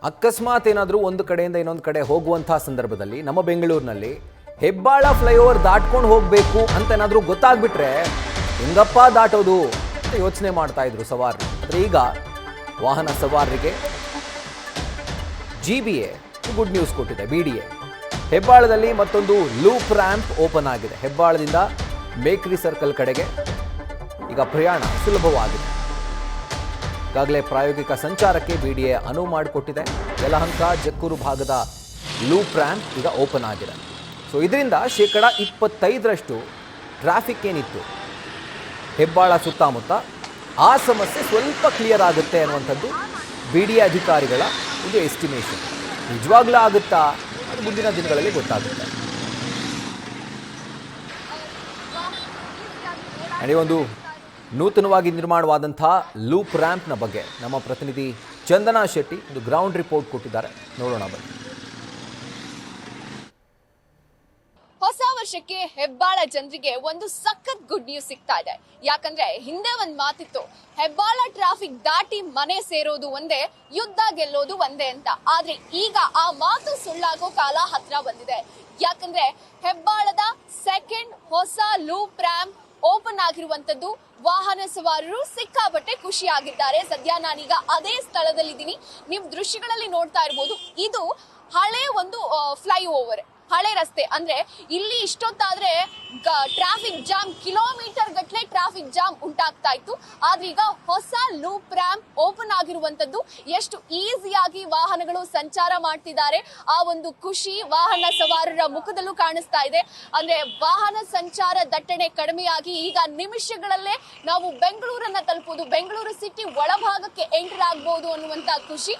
ಅಕಸ್ಮಾತ್ ಏನಾದರೂ ಒಂದು ಕಡೆಯಿಂದ ಇನ್ನೊಂದು ಕಡೆ ಹೋಗುವಂತಹ ಸಂದರ್ಭದಲ್ಲಿ ನಮ್ಮ ಬೆಂಗಳೂರಿನಲ್ಲಿ ಹೆಬ್ಬಾಳ ಫ್ಲೈಓವರ್ ದಾಟ್ಕೊಂಡು ಹೋಗಬೇಕು ಅಂತ ಏನಾದರೂ ಗೊತ್ತಾಗ್ಬಿಟ್ರೆ ಹೆಂಗಪ್ಪ ದಾಟೋದು ಅಂತ ಯೋಚನೆ ಮಾಡ್ತಾ ಇದ್ರು ಸವಾರರು. ಆದರೆ ಈಗ ವಾಹನ ಸವಾರರಿಗೆ GBA ಗುಡ್ ನ್ಯೂಸ್ ಕೊಟ್ಟಿದೆ. BDA ಹೆಬ್ಬಾಳದಲ್ಲಿ ಮತ್ತೊಂದು ಲೂಪ್ ರ್ಯಾಂಪ್ ಓಪನ್ ಆಗಿದೆ. ಹೆಬ್ಬಾಳದಿಂದ ಮೇಕ್ರಿ ಸರ್ಕಲ್ ಕಡೆಗೆ ಈಗ ಪ್ರಯಾಣ ಸುಲಭವಾಗಿದೆ. ಈಗಾಗಲೇ ಪ್ರಾಯೋಗಿಕ ಸಂಚಾರಕ್ಕೆ BDA ಅನುವು ಮಾಡಿಕೊಟ್ಟಿದೆ. ಯಲಹಂಕ ಜಕ್ಕೂರು ಭಾಗದ ಲೂಪ್ ರ್ಯಾಂಪ್ ಈಗ ಓಪನ್ ಆಗಿದೆ. ಸೊ ಇದರಿಂದ 25% ಟ್ರಾಫಿಕ್ ಏನಿತ್ತು ಹೆಬ್ಬಾಳ ಸುತ್ತಮುತ್ತ ಆ ಸಮಸ್ಯೆ ಸ್ವಲ್ಪ ಕ್ಲಿಯರ್ ಆಗುತ್ತೆ ಅನ್ನುವಂಥದ್ದು BDA ಅಧಿಕಾರಿಗಳ ಒಂದು ಎಸ್ಟಿಮೇಷನ್. ನಿಜವಾಗ್ಲೂ ಆಗುತ್ತಾ ಅದು ಮುಂದಿನ ದಿನಗಳಲ್ಲಿ ಗೊತ್ತಾಗುತ್ತೆ. ಈ ಒಂದು ನೂತನವಾಗಿ ನಿರ್ಮಾಣವಾದಂತಹ ಲೂಪ್ ರ್ಯಾಂಪ್ನ ಬಗ್ಗೆ ನಮ್ಮ ಪ್ರತಿನಿಧಿ ಚಂದನಾ ಶೆಟ್ಟಿ ಒಂದು ಗ್ರೌಂಡ್ ರಿಪೋರ್ಟ್ ಕೊಟ್ಟಿದ್ದಾರೆ. ನೋಡೋಣ ಬನ್ನಿ. ಹೊಸ ವರ್ಷಕ್ಕೆ ಹೆಬ್ಬಾಳ ಜನರಿಗೆ ಒಂದು ಸಖತ್ ಗುಡ್ ನ್ಯೂಸ್ ಸಿಗ್ತಾ ಇದೆ. ಯಾಕಂದ್ರೆ ಹಿಂದೆ ಒಂದ್ ಮಾತಿತ್ತು, ಹೆಬ್ಬಾಳ ಟ್ರಾಫಿಕ್ ದಾಟಿ ಮನೆ ಸೇರೋದು ಒಂದೇ, ಯುದ್ಧ ಗೆಲ್ಲೋದು ಒಂದೇ ಅಂತ. ಆದ್ರೆ ಈಗ ಆ ಮಾತು ಸುಳ್ಳಾಗೋ ಕಾಲ ಹತ್ರ ಬಂದಿದೆ. ಯಾಕಂದ್ರೆ ಹೆಬ್ಬಾಳದ ಸೆಕೆಂಡ್ ಹೊಸ ಲೂಪ್ ರ್ಯಾಂಪ್ ಓಪನ್ ಆಗಿರುವಂತದ್ದು ವಾಹನ ಸವಾರರು ಸಿಕ್ಕಾಪಟ್ಟೆ ಖುಷಿಯಾಗಿದ್ದಾರೆ. ಸದ್ಯ ನಾನೀಗ ಅದೇ ಸ್ಥಳದಲ್ಲಿದ್ದೀನಿ. ನೀವು ದೃಶ್ಯಗಳಲ್ಲಿ ನೋಡ್ತಾ ಇರ್ಬೋದು, ಇದು ಹಳೆ ಒಂದು ಫ್ಲೈಓವರ್, ಹಳೆ ರಸ್ತೆ. ಅಂದ್ರೆ ಇಲ್ಲಿ ಇಷ್ಟೊತ್ತಾದ್ರೆ ಟ್ರಾಫಿಕ್ ಜಾಮ್, ಕಿಲೋಮೀಟರ್ ಗಟ್ಟಲೆ ಟ್ರಾಫಿಕ್ ಜಾಮ್ ಉಂಟಾಗ್ತಾ ಇತ್ತು. ಆದ್ರೆ ಈಗ ಹೊಸ ಲೂಪ್ ರ್ಯಾಂಪ್ ಓಪನ್ ಆಗಿರುವಂತದ್ದು ಎಷ್ಟು ಈಸಿಯಾಗಿ ವಾಹನಗಳು ಸಂಚಾರ ಮಾಡ್ತಿದ್ದಾರೆ, ಆ ಒಂದು ಖುಷಿ ವಾಹನ ಸವಾರರ ಮುಖದಲ್ಲೂ ಕಾಣಿಸ್ತಾ ಇದೆ. ಅಂದ್ರೆ ವಾಹನ ಸಂಚಾರ ದಟ್ಟಣೆ ಕಡಿಮೆಯಾಗಿ ಈಗ ನಿಮಿಷಗಳಲ್ಲೇ ನಾವು ಬೆಂಗಳೂರನ್ನ ತಲುಪೋದು, ಬೆಂಗಳೂರು ಸಿಟಿ ಒಳಭಾಗಕ್ಕೆ ಎಂಟರ್ ಆಗ್ಬಹುದು ಅನ್ನುವಂತ ಖುಷಿ.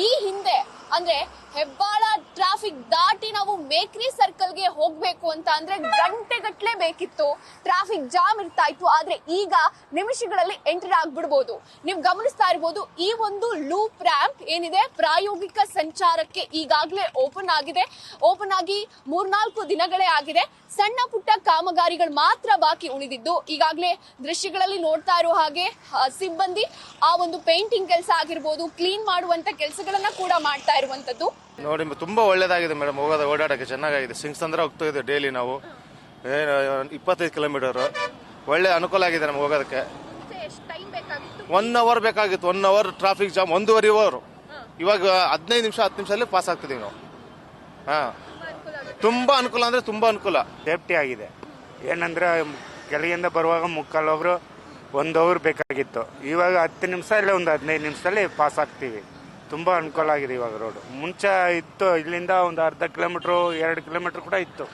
ಈ ಹಿಂದೆ ಅಂದ್ರೆ ಹೆಬ್ಬಾಳ ಟ್ರಾಫಿಕ್ ದಾಟಿ ನಾವು ಮೇಕ್ರಿ ಸರ್ಕಲ್ಗೆ ಹೋಗ್ಬೇಕು ಅಂತ ಅಂದ್ರೆ ಗಂಟೆಗಟ್ಲೆ ಬೇಕಿತ್ತು, ಟ್ರಾಫಿಕ್ ಜಾಮ್ ಇರ್ತಾ ಇತ್ತು. ಆದ್ರೆ ಈಗ ನಿಮಿಷಗಳಲ್ಲಿ ಎಂಟರ್ ಆಗ್ಬಿಡ್ಬೋದು. ನೀವು ಗಮನಿಸ್ತಾ ಇರ್ಬೋದು, ಈ ಒಂದು ಲೂಪ್ ರ್ಯಾಂಪ್ ಏನಿದೆ ಪ್ರಾಯೋಗಿಕ ಸಂಚಾರಕ್ಕೆ ಈಗಾಗಲೇ ಓಪನ್ ಆಗಿದೆ. ಓಪನ್ ಆಗಿ 3-4 ದಿನಗಳೇ ಆಗಿದೆ. ಸಣ್ಣ ಪುಟ್ಟ ಕಾಮಗಾರಿಗಳು ಮಾತ್ರ ಬಾಕಿ ಉಳಿದಿದ್ದು. ಈಗಾಗಲೇ ದೃಶ್ಯಗಳಲ್ಲಿ ನೋಡ್ತಾ ಇರೋ ಹಾಗೆ ಸಿಬ್ಬಂದಿ ಆ ಒಂದು ಪೇಂಟಿಂಗ್ ಕೆಲಸ ಆಗಿರ್ಬೋದು, ಕ್ಲೀನ್ ಮಾಡುವಂತ ಕೆಲಸಗಳನ್ನ ಕೂಡ ಮಾಡ್ತಾ ಇರುವಂತದ್ದು. ನೋಡಿ, ತುಂಬಾ ಒಳ್ಳೇದಾಗಿದೆ ಮೇಡಮ್. ಓಡಾಡಕ್ಕೆ ಚೆನ್ನಾಗಿದೆ. ಸಿಂಗ್ಸಂದ್ರ ಹೋಗ್ತಾ ಇದ್ದೀವಿ ಡೈಲಿ ನಾವು 25 ಕಿಲೋಮೀಟರ್. ಒಳ್ಳೆ ಅನುಕೂಲ ಆಗಿದೆ ನಮ್ಗೆ ಹೋಗೋದಕ್ಕೆ. 1 ಅವರ್ ಬೇಕಾಗಿತ್ತು. 1 ಅವರ್ ಟ್ರಾಫಿಕ್ ಜಾಮ್, 1.5 ಅವರ್. ಇವಾಗ 15 ನಿಮಿಷ 10 ನಿಮಿಷದಲ್ಲಿ ಪಾಸ್ ಆಗ್ತಿದೀವಿ ನಾವು. ತುಂಬಾ ಅನುಕೂಲ ಅಂದ್ರೆ ತುಂಬಾ ಅನುಕೂಲ. ಸೇಫ್ಟಿ ಆಗಿದೆ. ಏನಂದ್ರೆ ಕೆಳಗಿಂದ ಬರುವಾಗ 3/4 ಅವರ್ 1 ಅವರ್ ಬೇಕಾಗಿತ್ತು. ಇವಾಗ 10 ನಿಮಿಷ ಇಲ್ಲ, ಒಂದು 15 ನಿಮಿಷದಲ್ಲಿ ಪಾಸ್ ಆಗ್ತೀವಿ. ತುಂಬಾ ಅನುಕೂಲ ಆಗಿದೆ ಇವಾಗ ರೋಡ್. ಮುಂಚೆ ಇತ್ತು, ಇಲ್ಲಿಂದ ಒಂದು ಅರ್ಧ ಕಿಲೋಮೀಟರ್ 2 ಕಿಲೋಮೀಟರ್ ಕೂಡ ಇತ್ತು.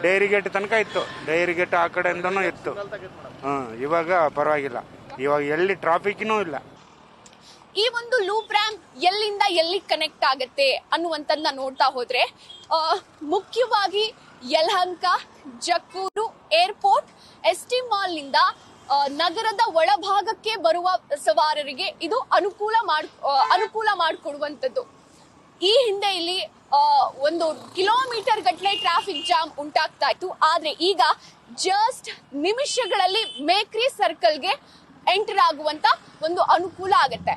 ಡೈರಿ ಗೇಟ್ ತನಕ ಇತ್ತು. ಡೈರಿ ಗೇಟ್ ಆ ಕಡೆಯಿಂದನೂ ಇತ್ತು. ಇವಾಗ ಪರವಾಗಿಲ್ಲ. ಇವಾಗ ಎಲ್ಲಿ ಟ್ರಾಫಿಕ್ನೂ ಇಲ್ಲ. ಈ ಒಂದು ಲೂಪ್ ರ್ಯಾಂಪ್ ಎಲ್ಲಿಂದ ಎಲ್ಲಿ ಕನೆಕ್ಟ್ ಆಗುತ್ತೆ ಅನ್ನುವಂಥದ್ದನ್ನ ನೋಡ್ತಾ ಹೋದ್ರೆ ಮುಖ್ಯವಾಗಿ Yelahanka, Jakkur airport, ST mall ನಿಂದ ನಗರದ ಒಳಭಾಗಕ್ಕೆ ಬರುವ ಸವಾರರಿಗೆ ಇದು ಅನುಕೂಲ ಮಾಡಿಕೊಡುವಂಥದ್ದು. ಈ ಹಿಂದೆ ಇಲ್ಲಿ 1 ಕಿಲೋಮೀಟರ್ ಗಟ್ಟಲೆ ಟ್ರಾಫಿಕ್ ಜಾಮ್ ಉಂಟಾಗ್ತಾ ಇತ್ತು. ಆದ್ರೆ ಈಗ ಜಸ್ಟ್ ನಿಮಿಷಗಳಲ್ಲಿ ಮೇಕ್ರಿ ಸರ್ಕಲ್ಗೆ ಎಂಟರ್ ಆಗುವಂತ ಒಂದು ಅನುಕೂಲ ಆಗತ್ತೆ.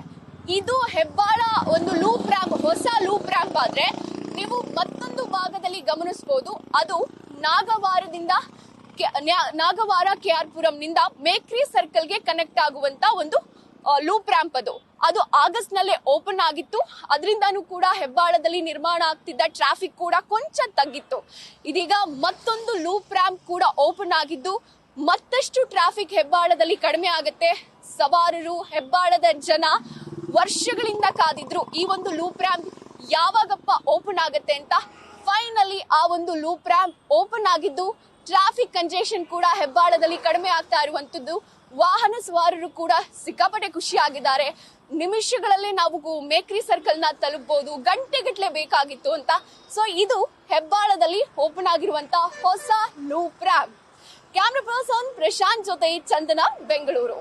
ಇದು ಹೆಬ್ಬಾಳ ಒಂದು ಲೂಪ್ ರ್ಯಾಂಪ್, ಹೊಸ ಲೂಪ್ ರ್ಯಾಂಪ್. ಆದ್ರೆ ನೀವು ಮತ್ತೊಂದು ಭಾಗದಲ್ಲಿ ಗಮನಿಸಬಹುದು, ಅದು ನಾಗವಾರ KR ನಿಂದ ಮೇಕ್ರಿ ಸರ್ಕಲ್ಗೆ ಕನೆಕ್ಟ್ ಆಗುವಂತ ಒಂದು ಲೂಪ್ ರ್ಯಾಂಪ್. ಅದು ಆಗಸ್ಟ್ ನಲ್ಲೇ ಓಪನ್ ಆಗಿತ್ತು. ಅದರಿಂದಾನು ಕೂಡ ಹೆಬ್ಬಾಳದಲ್ಲಿ ನಿರ್ಮಾಣ ಆಗ್ತಿದ್ದ ಟ್ರಾಫಿಕ್ ಕೂಡ ಕೊಂಚ ತಗ್ಗಿತ್ತು. ಇದೀಗ ಮತ್ತೊಂದು ಲೂಪ್ ರ್ಯಾಂಪ್ ಕೂಡ ಓಪನ್ ಆಗಿದ್ದು ಮತ್ತಷ್ಟು ಟ್ರಾಫಿಕ್ ಹೆಬ್ಬಾಳದಲ್ಲಿ ಕಡಿಮೆ ಆಗುತ್ತೆ. ಸವಾರರು, ಹೆಬ್ಬಾಳದ ಜನ ವರ್ಷಗಳಿಂದ ಕಾದಿದ್ರು ಈ ಒಂದು ಲೂಪ್ ರ್ಯಾಂಪ್ ಯಾವಾಗಪ್ಪ ಓಪನ್ ಆಗತ್ತೆ ಅಂತ. ಫೈನಲಿ ಆ ಒಂದು ಲೂಪ್ ರ್ಯಾಂಪ್ ಓಪನ್ ಆಗಿದ್ದು ಟ್ರಾಫಿಕ್ ಕಂಜೆಷನ್ ಕೂಡ ಹೆಬ್ಬಾಳದಲ್ಲಿ ಕಡಿಮೆ ಆಗ್ತಾ ಇರುವಂತದ್ದು. ವಾಹನ ಸವಾರರು ಕೂಡ ಸಿಕ್ಕಾಪಟ್ಟೆ ಖುಷಿಯಾಗಿದ್ದಾರೆ. ನಿಮಿಷಗಳಲ್ಲೇ ನಾವು ಮೇಕ್ರಿ ಸರ್ಕಲ್ ನ ತಲುಪಬಹುದು, ಗಂಟೆಗಟ್ಟಲೆ ಬೇಕಾಗಿತ್ತು ಅಂತ. ಸೊ ಇದು ಹೆಬ್ಬಾಳದಲ್ಲಿ ಓಪನ್ ಆಗಿರುವಂತ ಹೊಸ loop ramp. Camera person Prashanth ಜೊತೆ ಚಂದನ, ಬೆಂಗಳೂರು.